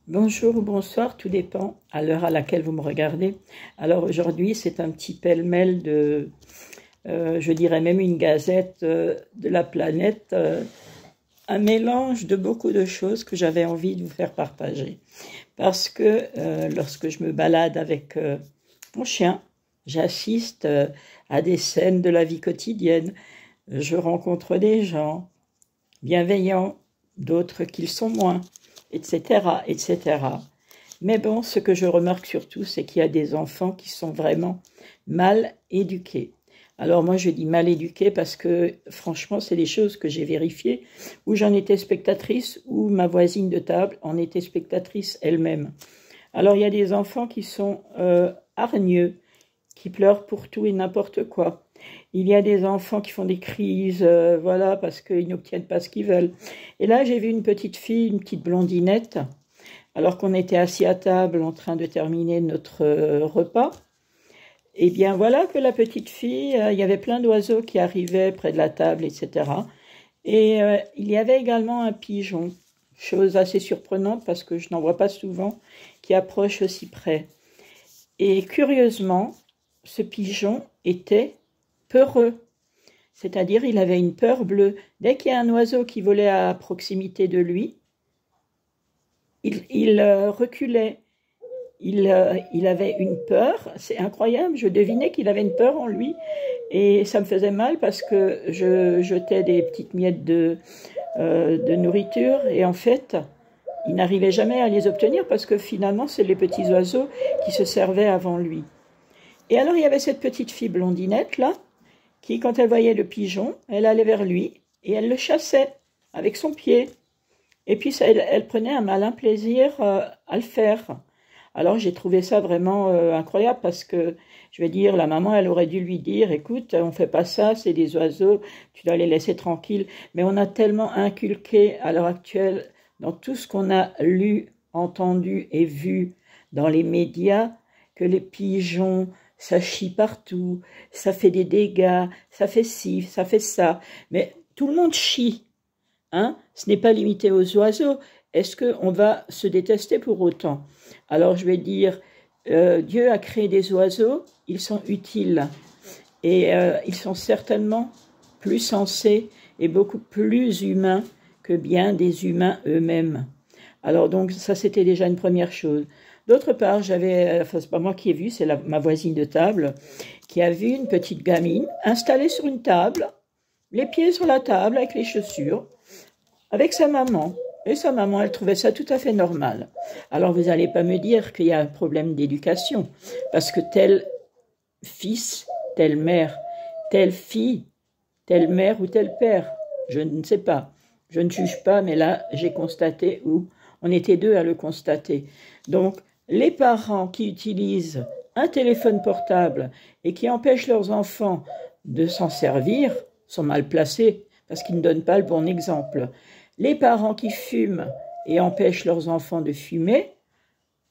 Bonjour ou bonsoir, tout dépend à l'heure à laquelle vous me regardez. Alors aujourd'hui, c'est un petit pêle-mêle de, je dirais même une gazette de la planète, un mélange de beaucoup de choses que j'avais envie de vous faire partager. Parce que lorsque je me balade avec mon chien, j'assiste à des scènes de la vie quotidienne. Je rencontre des gens bienveillants, d'autres qui le sont moins, etc., etc. Mais bon, ce que je remarque surtout, c'est qu'il y a des enfants qui sont vraiment mal éduqués. Alors moi, je dis mal éduqués parce que franchement, c'est des choses que j'ai vérifiées, où j'en étais spectatrice, ou ma voisine de table en était spectatrice elle-même. Alors il y a des enfants qui sont hargneux, qui pleurent pour tout et n'importe quoi. Il y a des enfants qui font des crises, voilà, parce qu'ils n'obtiennent pas ce qu'ils veulent. Et là, j'ai vu une petite fille, une petite blondinette, alors qu'on était assis à table en train de terminer notre repas. Et bien voilà que la petite fille, il y avait plein d'oiseaux qui arrivaient près de la table, etc. Et il y avait également un pigeon, chose assez surprenante parce que je n'en vois pas souvent, qui approche aussi près. Et curieusement, ce pigeon était peureux, c'est-à-dire il avait une peur bleue. Dès qu'il y a un oiseau qui volait à proximité de lui, il reculait. Il avait une peur, c'est incroyable, je devinais qu'il avait une peur en lui et ça me faisait mal parce que je jetais des petites miettes de nourriture et en fait, il n'arrivait jamais à les obtenir parce que finalement, c'est les petits oiseaux qui se servaient avant lui. Et alors, il y avait cette petite fille blondinette là, qui, quand elle voyait le pigeon, elle allait vers lui et elle le chassait avec son pied. Et puis, elle prenait un malin plaisir à le faire. Alors, j'ai trouvé ça vraiment incroyable parce que, je vais dire, la maman, elle aurait dû lui dire, écoute, on fait pas ça, c'est des oiseaux, tu dois les laisser tranquilles. Mais on a tellement inculqué à l'heure actuelle, dans tout ce qu'on a lu, entendu et vu dans les médias, que les pigeons, ça chie partout, ça fait des dégâts, ça fait ci, ça fait ça. Mais tout le monde chie, hein? Ce n'est pas limité aux oiseaux. Est-ce qu'on va se détester pour autant? Alors je vais dire, Dieu a créé des oiseaux, ils sont utiles. Et ils sont certainement plus sensés et beaucoup plus humains que bien des humains eux-mêmes. Alors donc ça c'était déjà une première chose. D'autre part, enfin c'est pas moi qui ai vu, c'est ma voisine de table, qui a vu une petite gamine installée sur une table, les pieds sur la table avec les chaussures, avec sa maman. Et sa maman, elle trouvait ça tout à fait normal. Alors vous n'allez pas me dire qu'il y a un problème d'éducation, parce que tel fils, telle mère, telle fille, telle mère ou tel père, je ne sais pas. Je ne juge pas, mais là, j'ai constaté où on était deux à le constater. Donc, les parents qui utilisent un téléphone portable et qui empêchent leurs enfants de s'en servir sont mal placés parce qu'ils ne donnent pas le bon exemple. Les parents qui fument et empêchent leurs enfants de fumer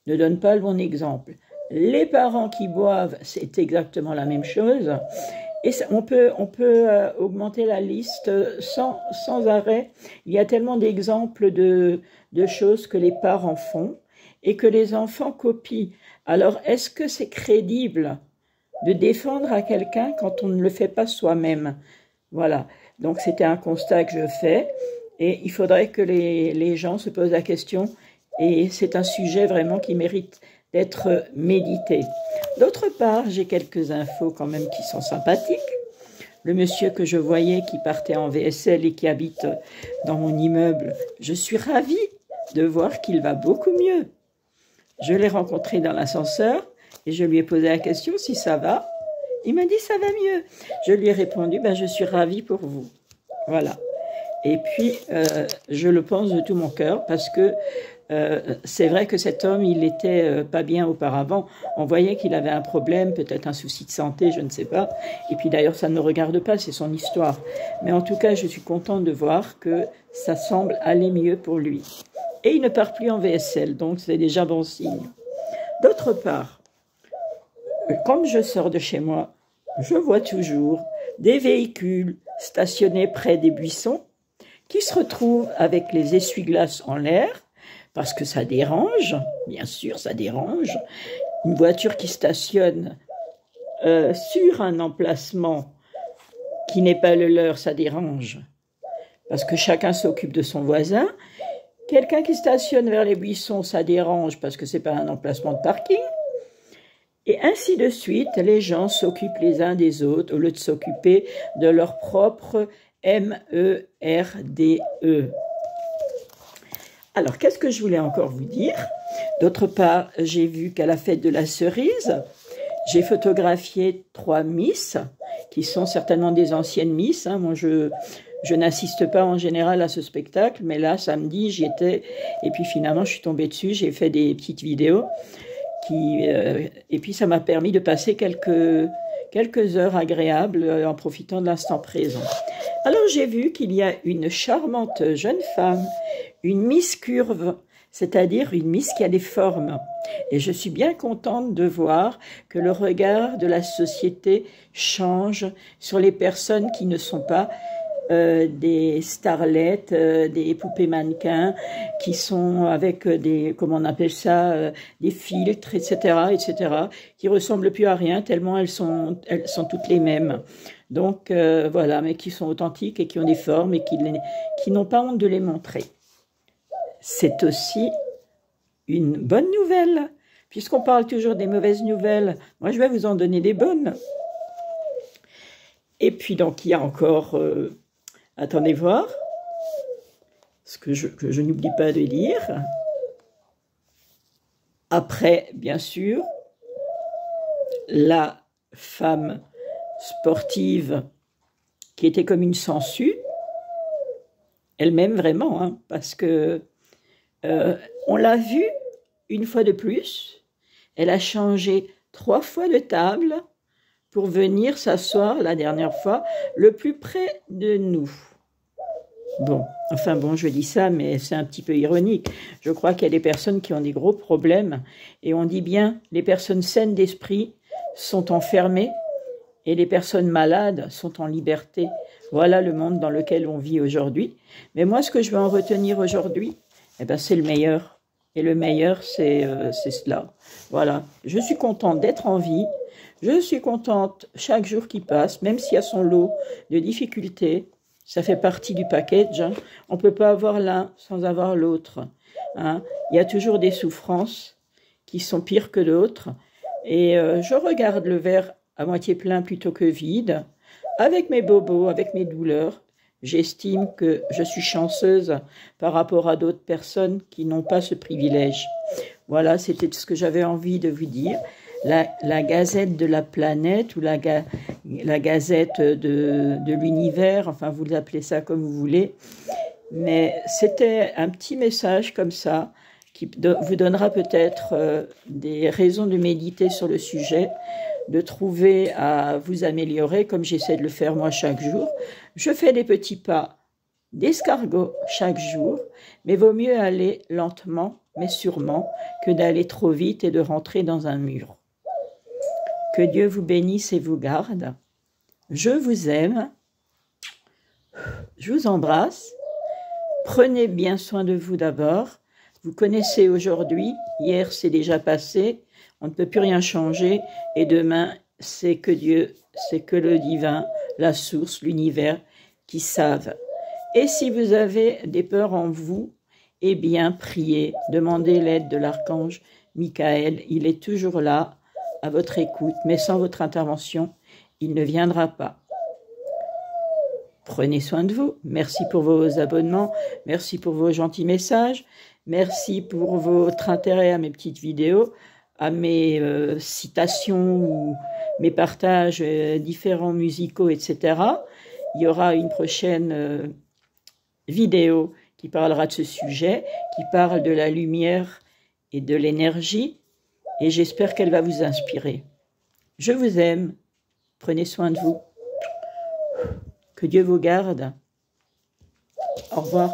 ne donnent pas le bon exemple. Les parents qui boivent, c'est exactement la même chose. Et on peut augmenter la liste sans arrêt. Il y a tellement d'exemples de choses que les parents font et que les enfants copient. Alors, est-ce que c'est crédible de défendre à quelqu'un quand on ne le fait pas soi-même? Voilà. Donc, c'était un constat que je fais. Et il faudrait que les gens se posent la question. Et c'est un sujet vraiment qui mérite d'être médité. D'autre part, j'ai quelques infos quand même qui sont sympathiques. Le monsieur que je voyais qui partait en VSL et qui habite dans mon immeuble, je suis ravie de voir qu'il va beaucoup mieux. Je l'ai rencontré dans l'ascenseur et je lui ai posé la question si ça va. Il m'a dit ça va mieux. Je lui ai répondu je suis ravie pour vous. Voilà. Et puis, je le pense de tout mon cœur parce que c'est vrai que cet homme, il était pas bien auparavant. On voyait qu'il avait un problème, peut-être un souci de santé, je ne sais pas. Et puis d'ailleurs, ça ne me regarde pas, c'est son histoire. Mais en tout cas, je suis contente de voir que ça semble aller mieux pour lui. Et il ne part plus en VSL, donc c'est déjà bon signe. D'autre part, comme je sors de chez moi, je vois toujours des véhicules stationnés près des buissons qui se retrouvent avec les essuie-glaces en l'air, parce que ça dérange, bien sûr, ça dérange. Une voiture qui stationne sur un emplacement qui n'est pas le leur, ça dérange, parce que chacun s'occupe de son voisin. Quelqu'un qui stationne vers les buissons, ça dérange, parce que c'est pas un emplacement de parking. Et ainsi de suite, les gens s'occupent les uns des autres, au lieu de s'occuper de leur propre MERDE. Alors, qu'est-ce que je voulais encore vous dire? D'autre part, j'ai vu qu'à la fête de la cerise, j'ai photographié 3 Miss, qui sont certainement des anciennes Miss. Hein. Moi, je n'assiste pas en général à ce spectacle, mais là, samedi, j'y étais. Et puis finalement, je suis tombée dessus, j'ai fait des petites vidéos. Et puis, ça m'a permis de passer quelques heures agréables en profitant de l'instant présent. Alors, j'ai vu qu'il y a une charmante jeune femme, une Miss Curve, c'est-à-dire une Miss qui a des formes. Et je suis bien contente de voir que le regard de la société change sur les personnes qui ne sont pas des starlettes, des poupées mannequins, qui sont avec des, comment on appelle ça, des filtres, etc., qui ressemblent plus à rien, tellement elles sont toutes les mêmes. Donc, voilà, mais qui sont authentiques et qui ont des formes et qui n'ont pas honte de les montrer. C'est aussi une bonne nouvelle. Puisqu'on parle toujours des mauvaises nouvelles, moi je vais vous en donner des bonnes. Et puis donc il y a encore, attendez voir, ce que je n'oublie pas de lire. Après, bien sûr, la femme sportive qui était comme une sangsue, elle-même vraiment, hein, parce que on l'a vue une fois de plus. Elle a changé 3 fois de table pour venir s'asseoir la dernière fois le plus près de nous. Bon, enfin bon, je dis ça, mais c'est un petit peu ironique. Je crois qu'il y a des personnes qui ont des gros problèmes. Et on dit bien, les personnes saines d'esprit sont enfermées et les personnes malades sont en liberté. Voilà le monde dans lequel on vit aujourd'hui. Mais moi, ce que je veux en retenir aujourd'hui, eh ben, c'est le meilleur. Et le meilleur, c'est cela. Voilà. Je suis contente d'être en vie. Je suis contente chaque jour qui passe, même s'il y a son lot de difficultés. Ça fait partie du package. Hein. On ne peut pas avoir l'un sans avoir l'autre. Hein. Il y a toujours des souffrances qui sont pires que d'autres. Et je regarde le verre à moitié plein plutôt que vide. Avec mes bobos, avec mes douleurs. J'estime que je suis chanceuse par rapport à d'autres personnes qui n'ont pas ce privilège. Voilà, c'était ce que j'avais envie de vous dire. La gazette de la planète ou la gazette de l'univers, enfin vous l'appelez ça comme vous voulez. Mais c'était un petit message comme ça qui vous donnera peut-être des raisons de méditer sur le sujet, de trouver à vous améliorer comme j'essaie de le faire moi chaque jour. Je fais des petits pas d'escargot chaque jour, mais vaut mieux aller lentement mais sûrement que d'aller trop vite et de rentrer dans un mur. Que Dieu vous bénisse et vous garde. Je vous aime. Je vous embrasse. Prenez bien soin de vous d'abord. Vous connaissez aujourd'hui, hier c'est déjà passé, on ne peut plus rien changer et demain c'est que Dieu, c'est que le divin, la source, l'univers qui savent. Et si vous avez des peurs en vous, eh bien priez, demandez l'aide de l'archange Michael, il est toujours là à votre écoute, mais sans votre intervention, il ne viendra pas. Prenez soin de vous. Merci pour vos abonnements. Merci pour vos gentils messages. Merci pour votre intérêt à mes petites vidéos, à mes citations ou mes partages différents musicaux, etc. Il y aura une prochaine vidéo qui parlera de ce sujet, qui parle de la lumière et de l'énergie. Et j'espère qu'elle va vous inspirer. Je vous aime. Prenez soin de vous. Que Dieu vous garde. Au revoir.